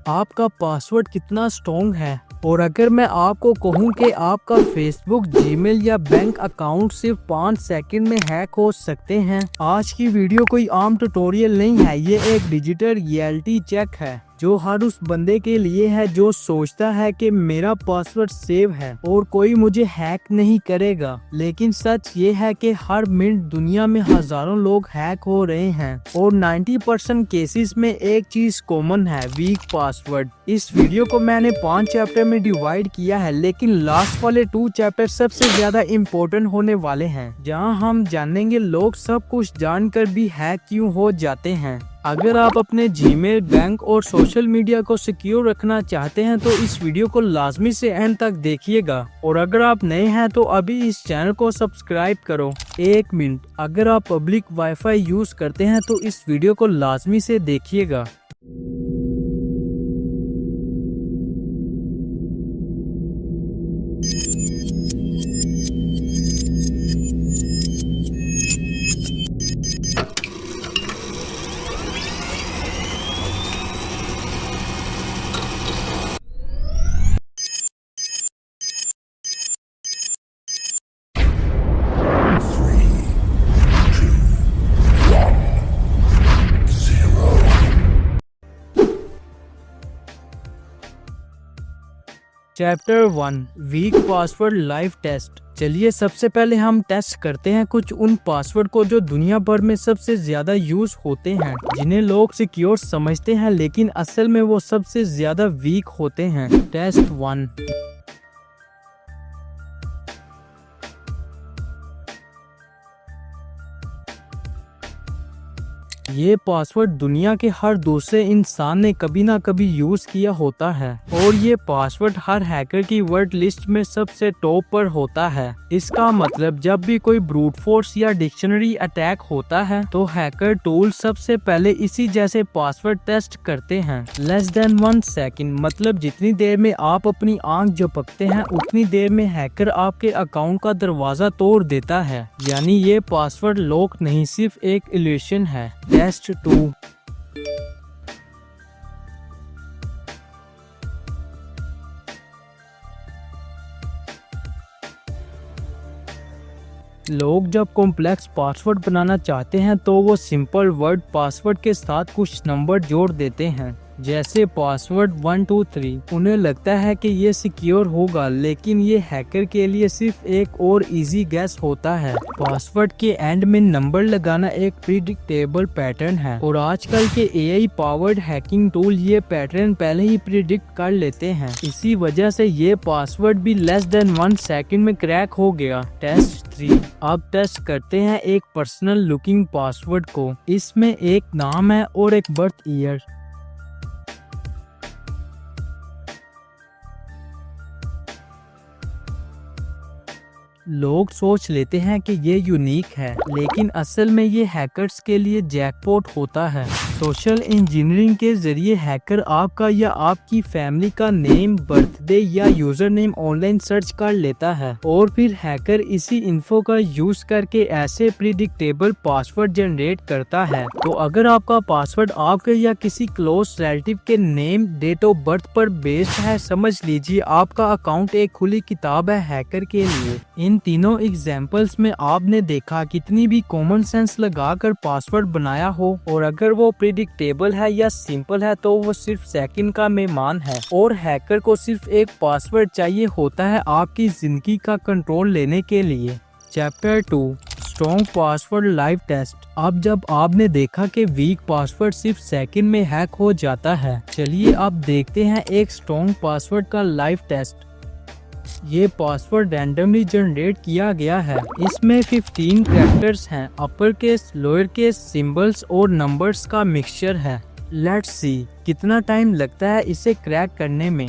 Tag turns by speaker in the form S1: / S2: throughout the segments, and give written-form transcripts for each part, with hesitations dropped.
S1: आपका पासवर्ड कितना स्ट्रॉन्ग है। और अगर मैं आपको कहूं कि आपका फेसबुक, जीमेल या बैंक अकाउंट सिर्फ 5 सेकंड में हैक हो सकते हैं। आज की वीडियो कोई आम ट्यूटोरियल नहीं है, ये एक डिजिटल रियलिटी चेक है जो हर उस बंदे के लिए है जो सोचता है कि मेरा पासवर्ड सेव है और कोई मुझे हैक नहीं करेगा। लेकिन सच ये है कि हर मिनट दुनिया में हजारों लोग हैक हो रहे हैं और 90% केसेस में एक चीज कॉमन है, वीक पासवर्ड। इस वीडियो को मैंने 5 चैप्टर में डिवाइड किया है, लेकिन लास्ट वाले 2 चैप्टर सबसे ज्यादा इम्पोर्टेंट होने वाले हैं, जहां हम जानेंगे लोग सब कुछ जानकर भी हैक क्यों हो जाते हैं। अगर आप अपने जीमेल, बैंक और सोशल मीडिया को सिक्योर रखना चाहते हैं तो इस वीडियो को लाजमी से एंड तक देखिएगा। और अगर आप नए हैं तो अभी इस चैनल को सब्सक्राइब करो। 1 मिनट, अगर आप पब्लिक वाईफाई यूज करते हैं तो इस वीडियो को लाजमी से देखिएगा। Chapter 1, weak password live test. चलिए सबसे पहले हम टेस्ट करते हैं कुछ उन पासवर्ड को जो दुनिया भर में सबसे ज्यादा यूज होते हैं, जिन्हें लोग सिक्योर समझते हैं लेकिन असल में वो सबसे ज्यादा वीक होते हैं। टेस्ट 1। ये पासवर्ड दुनिया के हर दूसरे इंसान ने कभी ना कभी यूज किया होता है और ये पासवर्ड हर हैकर की वर्ड लिस्ट में सबसे टॉप पर होता है। इसका मतलब जब भी कोई ब्रूट फोर्स या डिक्शनरी अटैक होता है तो हैकर टूल सबसे पहले इसी जैसे पासवर्ड टेस्ट करते हैं। लेस देन 1 सेकंड, मतलब जितनी देर में आप अपनी आंख झपकते हैं उतनी देर में हैकर आपके अकाउंट का दरवाजा तोड़ देता है। यानी ये पासवर्ड लॉक नहीं, सिर्फ एक इल्यूशन है। टेस्ट 2। लोग जब कॉम्प्लेक्स पासवर्ड बनाना चाहते हैं तो वो सिंपल वर्ड पासवर्ड के साथ कुछ नंबर जोड़ देते हैं, जैसे पासवर्ड 1 2 3। उन्हें लगता है कि ये सिक्योर होगा, लेकिन ये हैकर के लिए सिर्फ एक और इजी गैस होता है। पासवर्ड के एंड में नंबर लगाना एक प्रिडिक्टेबल पैटर्न है और आजकल के AI पावर्ड हैकिंग टूल ये पैटर्न पहले ही प्रिडिक्ट कर लेते हैं। इसी वजह से ये पासवर्ड भी लेस देन 1 सेकंड में क्रैक हो गया। टेस्ट 3। अब टेस्ट करते हैं एक पर्सनल लुकिंग पासवर्ड को। इसमें एक नाम है और एक बर्थ ईयर। लोग सोच लेते हैं कि ये यूनिक है, लेकिन असल में ये हैकर्स के लिए जैकपॉट होता है। सोशल इंजीनियरिंग के जरिए हैकर आपका या आपकी फैमिली का नेम, बर्थडे या यूजर नेम ऑनलाइन सर्च कर लेता है और फिर हैकर इसी इन्फो का यूज करके ऐसे प्रिडिक्टेबल पासवर्ड जनरेट करता है। तो अगर आपका पासवर्ड आपके या किसी क्लोज रिलेटिव के नेम, डेट ऑफ बर्थ पर बेस्ड है, समझ लीजिए आपका अकाउंट एक खुली किताब है हैकर के लिए। इन तीनों एग्जाम्पल्स में आपने देखा कितनी भी कॉमन सेंस लगाकर पासवर्ड बनाया हो और अगर वो प्रिडिक्टेबल है या सिंपल है तो वो सिर्फ सेकंड का मेहमान है और हैकर को सिर्फ एक पासवर्ड चाहिए होता है आपकी जिंदगी का कंट्रोल लेने के लिए। Chapter 2, strong password live test. अब जब आपने देखा कि वीक पासवर्ड सिर्फ सेकंड में हैक हो जाता है, चलिए अब देखते हैं एक स्ट्रॉन्ग पासवर्ड का लाइव टेस्ट। ये पासवर्ड रैंडमली जनरेट किया गया है। इसमें 15 कैरेक्टर्स हैं, upper case, lower case, symbols और नंबर्स का मिक्सचर है। लेट्स सी कितना टाइम लगता है इसे क्रैक करने में।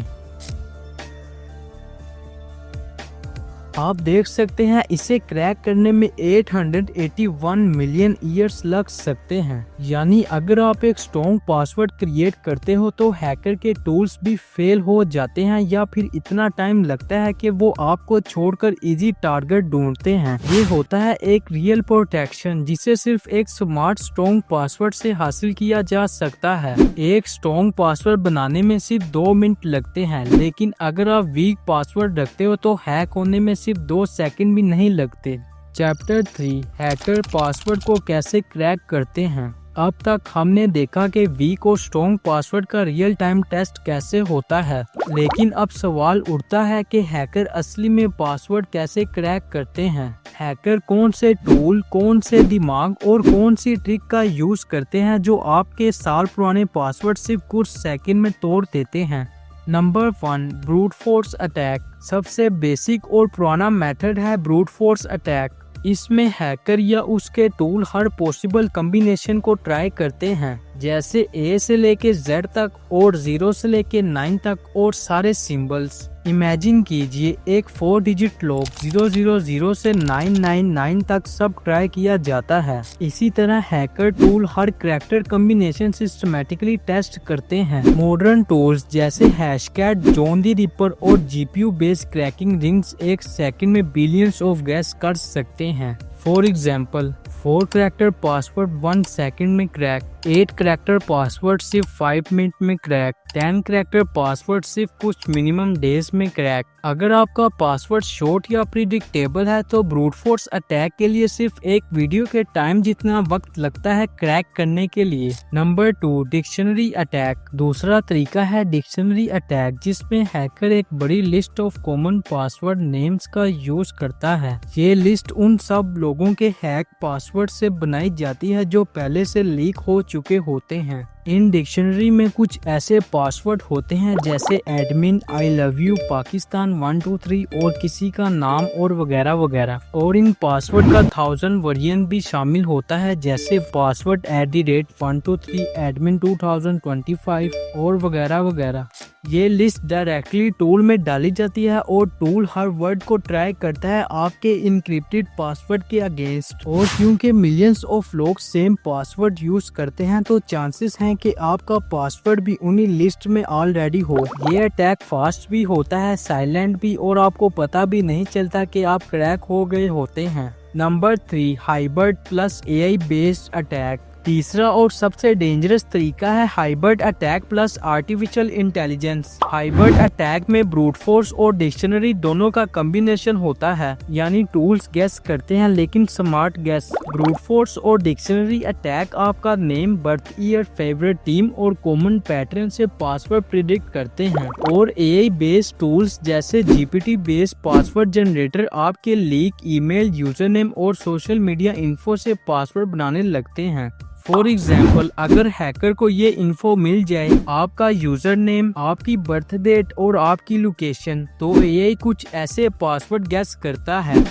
S1: आप देख सकते हैं इसे क्रैक करने में 881 मिलियन ईयर्स लग सकते हैं। यानी अगर आप एक स्ट्रॉन्ग पासवर्ड क्रिएट करते हो तो हैकर के टूल्स भी फेल हो जाते हैं या फिर इतना टाइम लगता है कि वो आपको छोड़कर इजी टारगेट ढूंढते हैं। ये होता है एक रियल प्रोटेक्शन जिसे सिर्फ एक स्मार्ट स्ट्रॉन्ग पासवर्ड से हासिल किया जा सकता है। एक स्ट्रॉन्ग पासवर्ड बनाने में सिर्फ 2 मिनट लगते हैं, लेकिन अगर आप वीक पासवर्ड रखते हो तो हैक होने में सिर्फ 2 सेकंड भी नहीं लगते। चैप्टर 3 हैकर पासवर्ड को कैसे क्रैक करते हैं। अब तक हमने देखा कि वीक और स्ट्रॉन्ग पासवर्ड का रियल टाइम टेस्ट कैसे होता है, लेकिन अब सवाल उठता है कि हैकर असली में पासवर्ड कैसे क्रैक करते हैं। हैकर कौन से टूल, कौन से दिमाग और कौन सी ट्रिक का यूज करते हैं जो आपके साल पुराने पासवर्ड सिर्फ कुछ सेकंड में तोड़ देते हैं। Number 1 brute force attack. सबसे बेसिक और पुराना मेथड है ब्रूट फोर्स अटैक। इसमें हैकर या उसके टूल हर पॉसिबल कॉम्बिनेशन को ट्राई करते हैं, जैसे A से लेके Z तक और 0 से लेके 9 तक और सारे सिंबल्स। इमेजिन कीजिए एक 4 डिजिट लॉक 000 से 999 तक सब ट्राई किया जाता है। इसी तरह हैकर टूल हर कैरेक्टर कॉम्बिनेशन सिस्टमैटिकली टेस्ट करते हैं। मॉडर्न टूल्स जैसे हैशकैट, जॉन द रिपर और GPU बेस्ड क्रैकिंग रिंग्स एक सेकंड में बिलियंस ऑफ गैस कर सकते हैं। For example 4 character password 1 second में क्रैक, 8 कैरेक्टर पासवर्ड सिर्फ 5 मिनट में क्रैक, 10 कैरेक्टर पासवर्ड सिर्फ कुछ मिनिमम डेज में क्रैक। अगर आपका पासवर्ड शॉर्ट या प्रिडिक्टेबल है तो ब्रूट फोर्स अटैक के लिए सिर्फ एक वीडियो के टाइम जितना वक्त लगता है क्रैक करने के लिए। Number 2 dictionary attack. दूसरा तरीका है डिक्शनरी अटैक, जिसमें हैकर एक बड़ी list of common password names का यूज करता है। ये लिस्ट उन सब लोगों के हैक पासवर्ड से बनाई जाती है जो पहले से लीक हो चुके होते हैं। इन डिक्शनरी में कुछ ऐसे पासवर्ड होते हैं जैसे admin, I love you, Pakistan 123 और किसी का नाम और वगैरह वगैरह। और इन पासवर्ड का 1000 वेरिएंट भी शामिल होता है, जैसे पासवर्ड @123, एडमिन 2025 और वगैरह वगैरह। ये लिस्ट डायरेक्टली टूल में डाली जाती है और टूल हर वर्ड को ट्राई करता है आपके इनक्रिप्टेड पासवर्ड के अगेंस्ट। और क्योंकि मिलियंस ऑफ लोग सेम पासवर्ड यूज करते हैं तो चांसेस हैं कि आपका पासवर्ड भी उन्हीं लिस्ट में ऑलरेडी हो। ये अटैक फास्ट भी होता है, साइलेंट भी, और आपको पता भी नहीं चलता कि आप क्रैक हो गए होते हैं। Number 3 hybrid plus AI based attack. तीसरा और सबसे डेंजरस तरीका है hybrid attack plus artificial intelligence. Hybrid attack में ब्रूट फोर्स और डिक्शनरी दोनों का कॉम्बिनेशन होता है, यानी टूल्स गेस करते हैं लेकिन स्मार्ट गेस। ब्रूट फोर्स और डिक्शनरी अटैक आपका name, birth year, favourite team और कॉमन पैटर्न से पासवर्ड प्रिडिक्ट करते हैं। और AI बेस्ड टूल्स जैसे GPT बेस्ड पासवर्ड जनरेटर आपके लीक, ईमेल, यूजर नेम और सोशल मीडिया इन्फो से पासवर्ड बनाने लगते हैं। फॉर एग्जाम्पल अगर हैकर को ये इन्फो मिल जाए, आपका यूजर नेम, आपकी बर्थ डेट और आपकी लोकेशन, तो AI कुछ ऐसे पासवर्ड गेस करता है।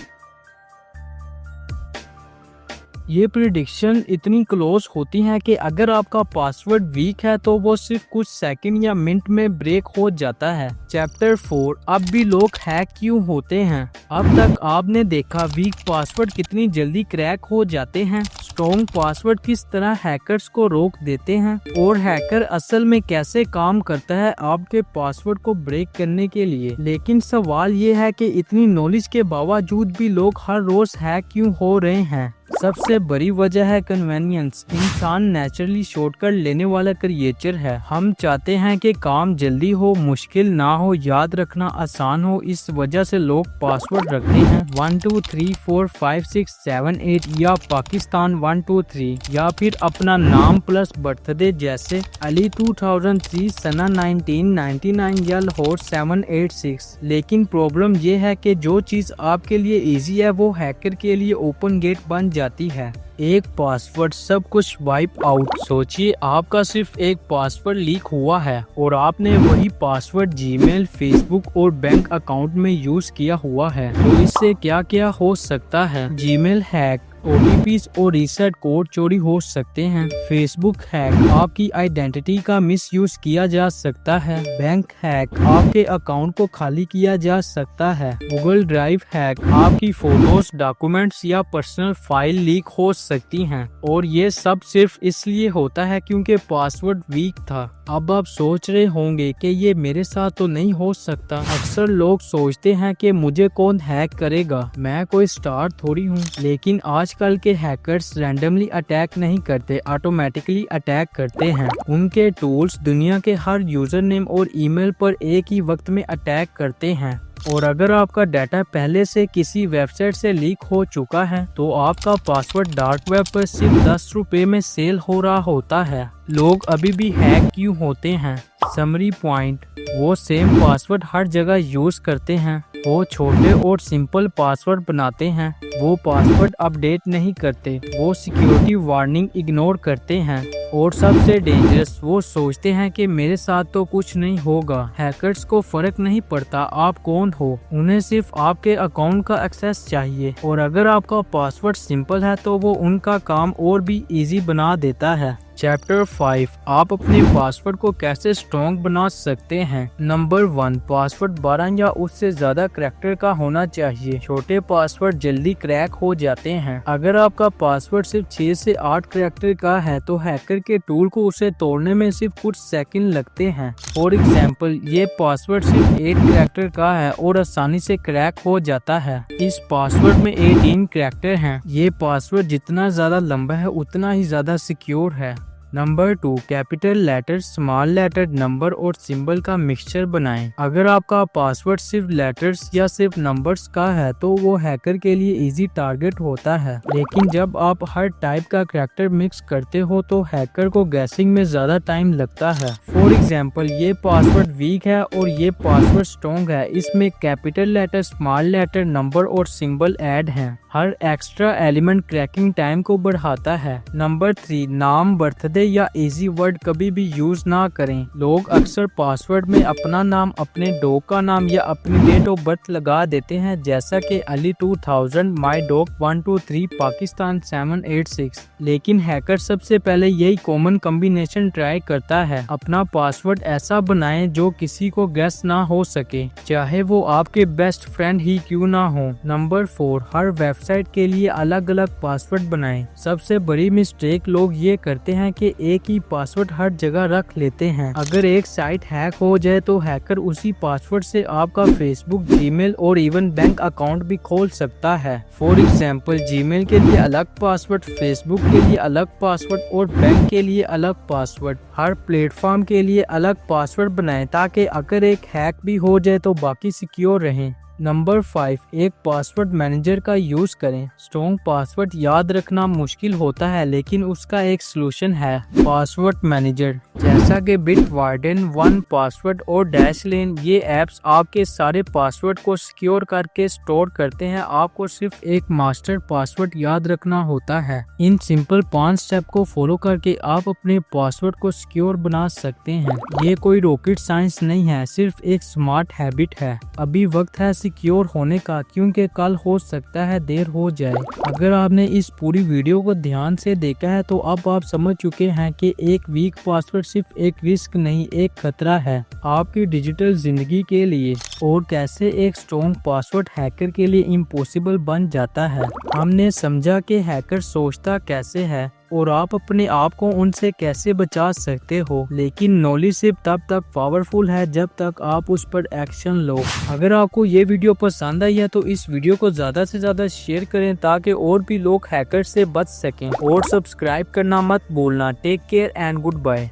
S1: ये प्रिडिक्शन इतनी क्लोज होती हैं कि अगर आपका पासवर्ड वीक है तो वो सिर्फ कुछ सेकंड या मिनट में ब्रेक हो जाता है। चैप्टर 4 अब भी लोग हैक क्यों होते हैं। अब तक आपने देखा वीक पासवर्ड कितनी जल्दी क्रैक हो जाते हैं, स्ट्रॉन्ग पासवर्ड किस तरह हैकर्स को रोक देते हैं, और हैकर असल में कैसे काम करता है आपके पासवर्ड को ब्रेक करने के लिए। लेकिन सवाल ये है कि इतनी नॉलेज के बावजूद भी लोग हर रोज हैक क्यों हो रहे हैं। सबसे बड़ी वजह है कन्वीनियंस। इंसान नेचुरली शॉर्टकट लेने वाला क्रिएचर है। हम चाहते हैं कि काम जल्दी हो, मुश्किल ना हो, याद रखना आसान हो। इस वजह से लोग पासवर्ड रखते हैं 1 2 3 4 5 6 7 8 या पाकिस्तान 123, या फिर अपना नाम प्लस बर्थडे जैसे अली 2003, सना 1999 या लाहौर 786। लेकिन प्रॉब्लम ये है कि जो चीज आपके लिए इजी है वो हैकर के लिए ओपन गेट बन जाती है। एक पासवर्ड सब कुछ वाइप आउट। सोचिए आपका सिर्फ एक पासवर्ड लीक हुआ है और आपने वही पासवर्ड जीमेल, फेसबुक और बैंक अकाउंट में यूज किया हुआ है। तो इससे क्या क्या हो सकता है? जीमेल हैक, OTPs और रीसेट कोड चोरी हो सकते हैं। फेसबुक हैक, आपकी आइडेंटिटी का मिसयूज किया जा सकता है। बैंक हैक, आपके अकाउंट को खाली किया जा सकता है। गूगल ड्राइव हैक, आपकी फोटोज, डॉक्यूमेंट्स या पर्सनल फाइल लीक हो सकती हैं। और ये सब सिर्फ इसलिए होता है क्योंकि पासवर्ड वीक था। अब आप सोच रहे होंगे कि ये मेरे साथ तो नहीं हो सकता। अक्सर लोग सोचते हैं कि मुझे कौन हैक करेगा, मैं कोई स्टार थोड़ी हूँ। लेकिन आजकल के हैकर्स रैंडमली अटैक नहीं करते, ऑटोमेटिकली अटैक करते हैं। उनके टूल्स दुनिया के हर यूजर नेम और ईमेल पर एक ही वक्त में अटैक करते हैं। और अगर आपका डाटा पहले से किसी वेबसाइट से लीक हो चुका है तो आपका पासवर्ड डार्क वेब पर सिर्फ 10 रुपए में सेल हो रहा होता है। लोग अभी भी हैक क्यों होते हैं? समरी पॉइंट, वो सेम पासवर्ड हर जगह यूज करते हैं। वो छोटे और सिंपल पासवर्ड बनाते हैं। वो पासवर्ड अपडेट नहीं करते। वो सिक्योरिटी वार्निंग इग्नोर करते हैं। और सबसे डेंजरस, वो सोचते हैं कि मेरे साथ तो कुछ नहीं होगा। हैकर्स को फर्क नहीं पड़ता आप कौन हो, उन्हें सिर्फ आपके अकाउंट का एक्सेस चाहिए। और अगर आपका पासवर्ड सिंपल है तो वो उनका काम और भी इजी बना देता है। चैप्टर 5, आप अपने पासवर्ड को कैसे स्ट्रॉन्ग बना सकते हैं। नंबर 1, पासवर्ड 12 या उससे ज्यादा कैरेक्टर का होना चाहिए। छोटे पासवर्ड जल्दी क्रैक हो जाते हैं। अगर आपका पासवर्ड सिर्फ 6 से 8 कैरेक्टर का है तो हैकर के टूल को उसे तोड़ने में सिर्फ कुछ सेकंड लगते हैं। फॉर एग्जाम्पल, ये पासवर्ड सिर्फ 8 कैरेक्टर का है और आसानी से क्रैक हो जाता है। इस पासवर्ड में 18 कैरेक्टर हैं। ये पासवर्ड जितना ज्यादा लंबा है उतना ही ज्यादा सिक्योर है। Number 2, capital letter, small letter, number और सिंबल का मिक्सचर बनाएं। अगर आपका पासवर्ड सिर्फ लेटर्स या सिर्फ नंबर्स का है तो वो हैकर के लिए इजी टारगेट होता है। लेकिन जब आप हर टाइप का कैरेक्टर मिक्स करते हो तो हैकर को गैसिंग में ज्यादा टाइम लगता है। फॉर एग्जाम्पल, ये पासवर्ड वीक है और ये पासवर्ड स्ट्रॉन्ग है। इसमें capital letter, small letter, number और सिंबल ऐड हैं। हर एक्स्ट्रा एलिमेंट क्रैकिंग टाइम को बढ़ाता है। नंबर 3, नाम, बर्थडे या इजी वर्ड कभी भी यूज ना करें। लोग अक्सर पासवर्ड में अपना नाम, अपने डॉग का नाम या अपनी डेट ऑफ बर्थ लगा देते हैं, जैसा कि अली 2000, माई डॉग 123, पाकिस्तान 786। लेकिन हैकर सबसे पहले यही कॉमन कॉम्बिनेशन ट्राई करता है। अपना पासवर्ड ऐसा बनाएं जो किसी को गेस ना हो सके, चाहे वो आपके बेस्ट फ्रेंड ही क्यों ना हो। नंबर 4, हर वेबसाइट के लिए अलग अलग पासवर्ड बनाएं। सबसे बड़ी मिस्टेक लोग ये करते हैं कि एक ही पासवर्ड हर जगह रख लेते हैं। अगर एक साइट हैक हो जाए तो हैकर उसी पासवर्ड से आपका फेसबुक, जीमेल और इवन बैंक अकाउंट भी खोल सकता है। फॉर एग्जाम्पल, जीमेल के लिए अलग पासवर्ड, फेसबुक के लिए अलग पासवर्ड और बैंक के लिए अलग पासवर्ड। हर प्लेटफॉर्म के लिए अलग पासवर्ड बनाएं ताकि अगर एक हैक भी हो जाए तो बाकी सिक्योर रहें। नंबर 5, एक पासवर्ड मैनेजर का यूज करें। स्ट्रॉन्ग पासवर्ड याद रखना मुश्किल होता है लेकिन उसका एक सलूशन है, पासवर्ड मैनेजर। जैसा कि बिटवार्डन, 1Password और डैशलेन, ये ऐप्स आपके सारे पासवर्ड को सिक्योर करके स्टोर करते हैं। आपको सिर्फ एक मास्टर पासवर्ड याद रखना होता है। इन सिंपल 5 स्टेप को फॉलो करके आप अपने पासवर्ड को सिक्योर बना सकते हैं। ये कोई रॉकेट साइंस नहीं है, सिर्फ एक स्मार्ट हैबिट है। अभी वक्त है सिक्योर होने का, क्योंकि कल हो सकता है देर हो जाए। अगर आपने इस पूरी वीडियो को ध्यान से देखा है तो अब आप समझ चुके हैं कि एक वीक पासवर्ड सिर्फ एक रिस्क नहीं, एक खतरा है आपकी डिजिटल जिंदगी के लिए। और कैसे एक स्ट्रॉन्ग पासवर्ड हैकर के लिए इम्पॉसिबल बन जाता है। हमने समझा कि हैकर सोचता कैसे है और आप अपने आप को उनसे कैसे बचा सकते हो। लेकिन नॉलेज सिर्फ तब तक पावरफुल है जब तक आप उस पर एक्शन लो। अगर आपको ये वीडियो पसंद आई है तो इस वीडियो को ज्यादा से ज्यादा शेयर करें ताकि और भी लोग हैकर से बच सकें। और सब्सक्राइब करना मत भूलना। Take care and good bye.